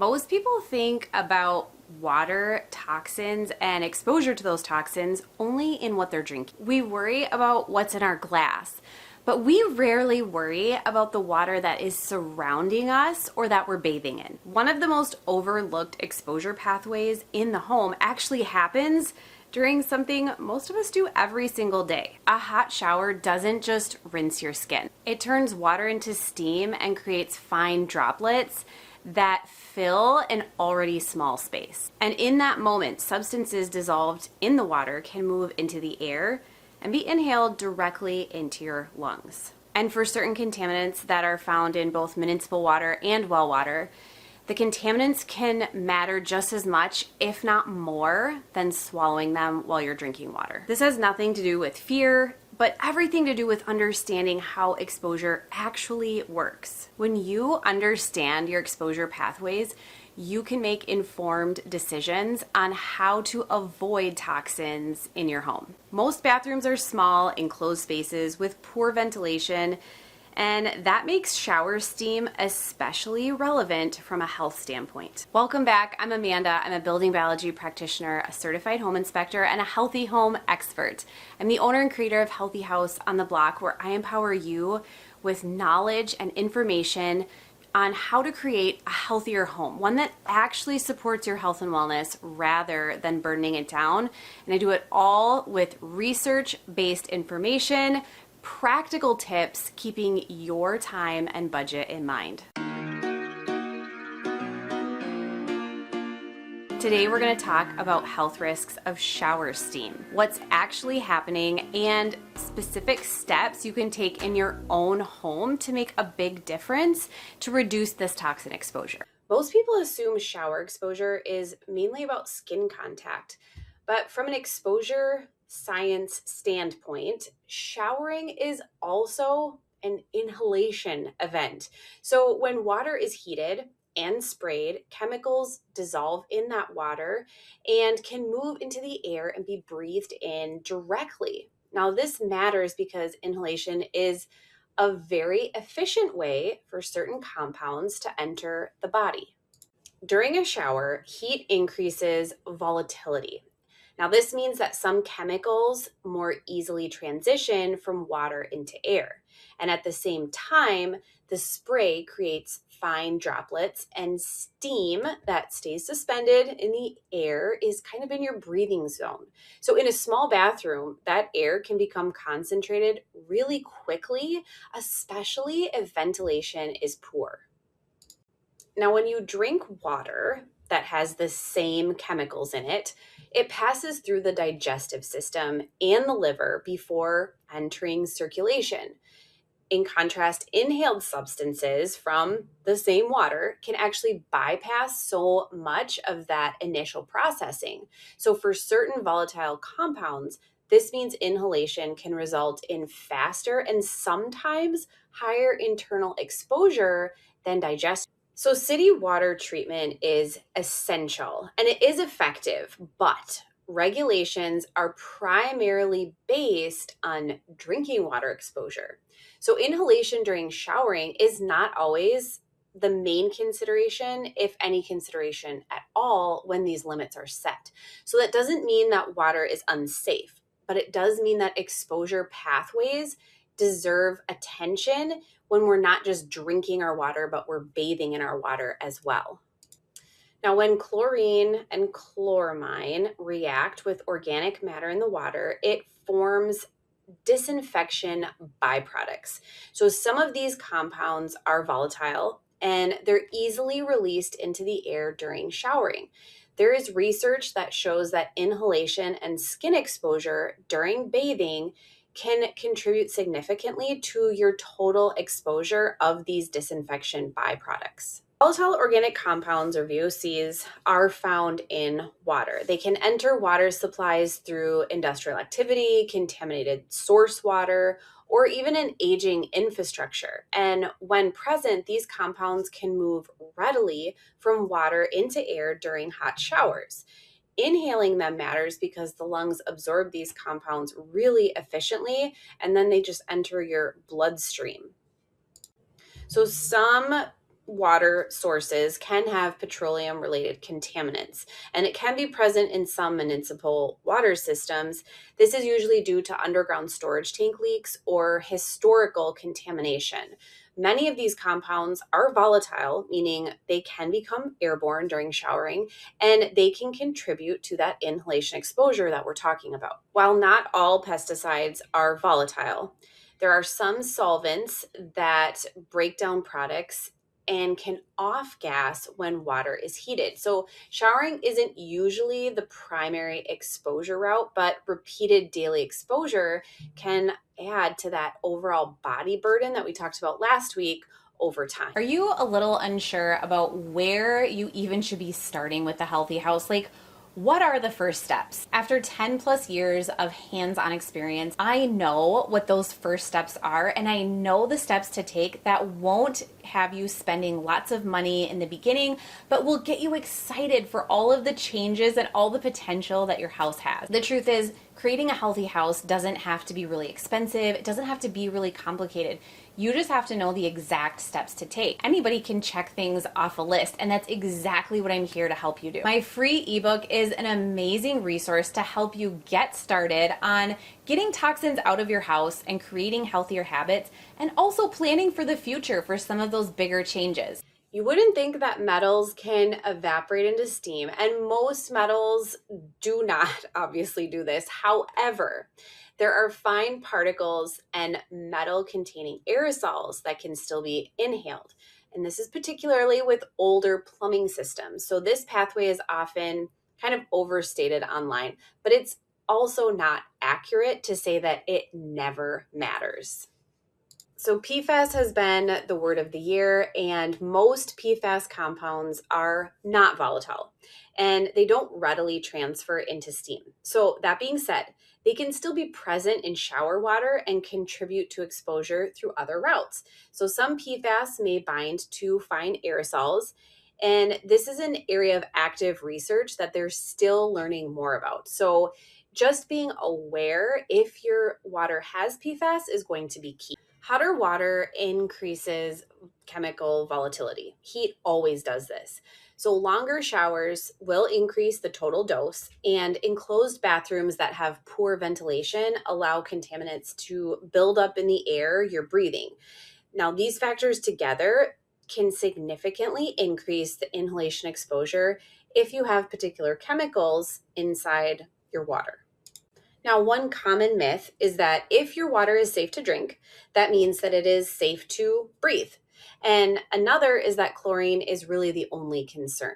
Most people think about water toxins and exposure to those toxins only in what they're drinking. We worry about what's in our glass, but we rarely worry about the water that is surrounding us or that we're bathing in. One of the most overlooked exposure pathways in the home actually happens during something most of us do every single day. A hot shower doesn't just rinse your skin. It turns water into steam and creates fine droplets that fill an already small space. And in that moment, substances dissolved in the water can move into the air and be inhaled directly into your lungs. And for certain contaminants that are found in both municipal water and well water, the contaminants can matter just as much, if not more, than swallowing them while you're drinking water. This has nothing to do with fear, but everything to do with understanding how exposure actually works. When you understand your exposure pathways, you can make informed decisions on how to avoid toxins in your home. Most bathrooms are small, enclosed spaces with poor ventilation, and that makes shower steam especially relevant from a health standpoint. Welcome back. I'm Amanda. I'm a building biology practitioner, a certified home inspector, and a healthy home expert. I'm the owner and creator of Healthy House on the Block, where I empower you with knowledge and information on how to create a healthier home, one that actually supports your health and wellness rather than burdening it down. And I do it all with research-based information, practical tips, keeping your time and budget in mind. Today we're going to talk about health risks of shower steam, what's actually happening, and specific steps you can take in your own home to make a big difference to reduce this toxin exposure. Most people assume shower exposure is mainly about skin contact, but from an exposure science standpoint, showering is also an inhalation event. So when water is heated and sprayed, chemicals dissolve in that water and can move into the air and be breathed in directly. Now, this matters because inhalation is a very efficient way for certain compounds to enter the body. During a shower, heat increases volatility. Now, this means that some chemicals more easily transition from water into air. And at the same time, the spray creates fine droplets, and steam that stays suspended in the air is kind of in your breathing zone. So in a small bathroom, that air can become concentrated really quickly, especially if ventilation is poor. Now, when you drink water that has the same chemicals in it, it passes through the digestive system and the liver before entering circulation. In contrast, inhaled substances from the same water can actually bypass so much of that initial processing. So for certain volatile compounds, this means inhalation can result in faster and sometimes higher internal exposure than digestion. So city water treatment is essential and it is effective, but regulations are primarily based on drinking water exposure. So inhalation during showering is not always the main consideration, if any consideration at all, when these limits are set. So that doesn't mean that water is unsafe, but it does mean that exposure pathways deserve attention when we're not just drinking our water, but we're bathing in our water as well. Now, when chlorine and chloramine react with organic matter in the water, it forms disinfection byproducts. So some of these compounds are volatile and they're easily released into the air during showering. There is research that shows that inhalation and skin exposure during bathing can contribute significantly to your total exposure of these disinfection byproducts. Volatile organic compounds, or VOCs, are found in water. They can enter water supplies through industrial activity, contaminated source water, or even an aging infrastructure. And when present, these compounds can move readily from water into air during hot showers. Inhaling them matters because the lungs absorb these compounds really efficiently, and then they just enter your bloodstream. So some water sources can have petroleum related contaminants, and it can be present in some municipal water systems. This is usually due to underground storage tank leaks or historical contamination. Many of these compounds are volatile, meaning they can become airborne during showering, and they can contribute to that inhalation exposure that we're talking about. While not all pesticides are volatile, there are some solvents that break down products and can off gas when water is heated. So, showering isn't usually the primary exposure route, but repeated daily exposure can add to that overall body burden that we talked about last week over time. Are you a little unsure about where you even should be starting with the healthy house? Like, what are the first steps? After 10 plus years of hands-on experience, I know what those first steps are, and I know the steps to take that won't have you spending lots of money in the beginning, but will get you excited for all of the changes and all the potential that your house has. The truth is, creating a healthy house doesn't have to be really expensive. It doesn't have to be really complicated. You just have to know the exact steps to take. Anybody can check things off a list, and that's exactly what I'm here to help you do. My free ebook is an amazing resource to help you get started on getting toxins out of your house and creating healthier habits, and also planning for the future for some of those bigger changes. You wouldn't think that metals can evaporate into steam, and most metals do not obviously do this. However, there are fine particles and metal containing aerosols that can still be inhaled. And this is particularly with older plumbing systems. So this pathway is often kind of overstated online, but it's also not accurate to say that it never matters. So PFAS has been the word of the year, and most PFAS compounds are not volatile and they don't readily transfer into steam. So that being said, they can still be present in shower water and contribute to exposure through other routes. So some PFAS may bind to fine aerosols, and this is an area of active research that they're still learning more about. So just being aware if your water has PFAS is going to be key. Hotter water increases chemical volatility. Heat always does this. So longer showers will increase the total dose, and enclosed bathrooms that have poor ventilation allow contaminants to build up in the air you're breathing. Now, these factors together can significantly increase the inhalation exposure if you have particular chemicals inside your water. Now, one common myth is that if your water is safe to drink, that means that it is safe to breathe. And another is that chlorine is really the only concern.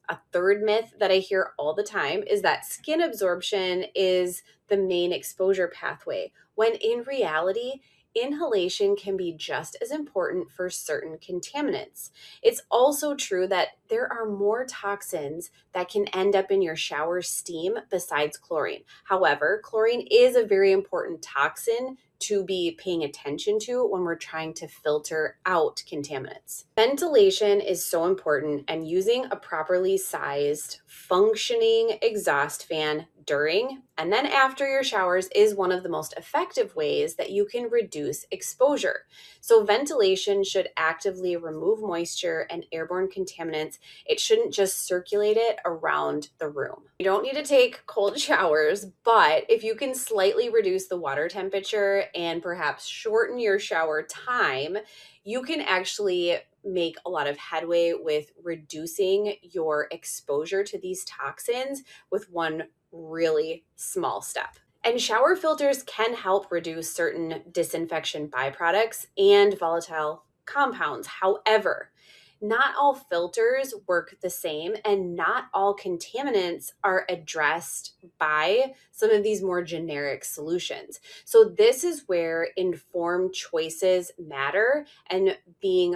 A third myth that I hear all the time is that skin absorption is the main exposure pathway, when in reality, inhalation can be just as important for certain contaminants. It's also true that there are more toxins that can end up in your shower steam besides chlorine. However, chlorine is a very important toxin to be paying attention to when we're trying to filter out contaminants. Ventilation is so important, and using a properly sized, functioning exhaust fan during and then after your showers is one of the most effective ways that you can reduce exposure. So ventilation should actively remove moisture and airborne contaminants. It shouldn't just circulate it around the room. You don't need to take cold showers, but if you can slightly reduce the water temperature and perhaps shorten your shower time, you can actually make a lot of headway with reducing your exposure to these toxins with one really small step. And shower filters can help reduce certain disinfection byproducts and volatile compounds. However, not all filters work the same, and not all contaminants are addressed by some of these more generic solutions. So this is where informed choices matter, and being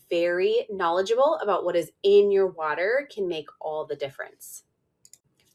very knowledgeable about what is in your water can make all the difference.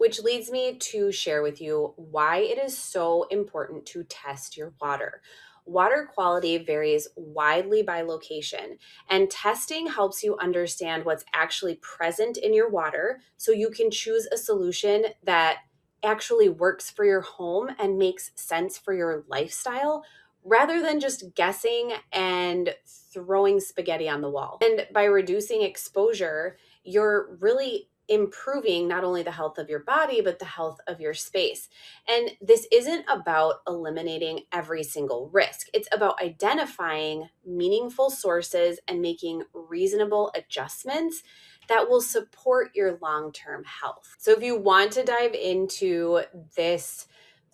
Which leads me to share with you why it is so important to test your water. Water quality varies widely by location, and testing helps you understand what's actually present in your water so you can choose a solution that actually works for your home and makes sense for your lifestyle rather than just guessing and throwing spaghetti on the wall. And by reducing exposure, you're really improving not only the health of your body, but the health of your space. And this isn't about eliminating every single risk. It's about identifying meaningful sources and making reasonable adjustments that will support your long-term health. So if you want to dive into this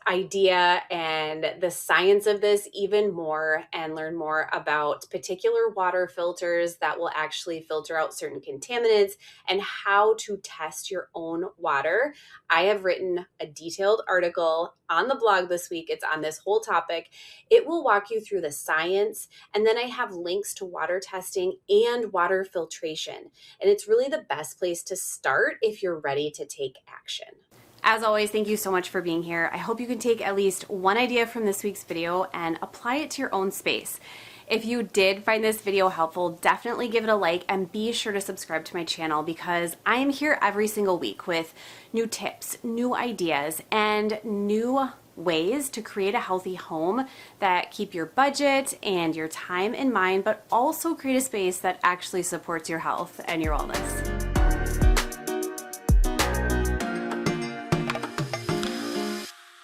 idea and the science of this even more and learn more about particular water filters that will actually filter out certain contaminants and how to test your own water, I have written a detailed article on the blog this week. It's on this whole topic. It will walk you through the science, and then I have links to water testing and water filtration. And it's really the best place to start if you're ready to take action. As always, thank you so much for being here. I hope you can take at least one idea from this week's video and apply it to your own space. If you did find this video helpful, definitely give it a like and be sure to subscribe to my channel because I am here every single week with new tips, new ideas, and new ways to create a healthy home that keep your budget and your time in mind, but also create a space that actually supports your health and your wellness.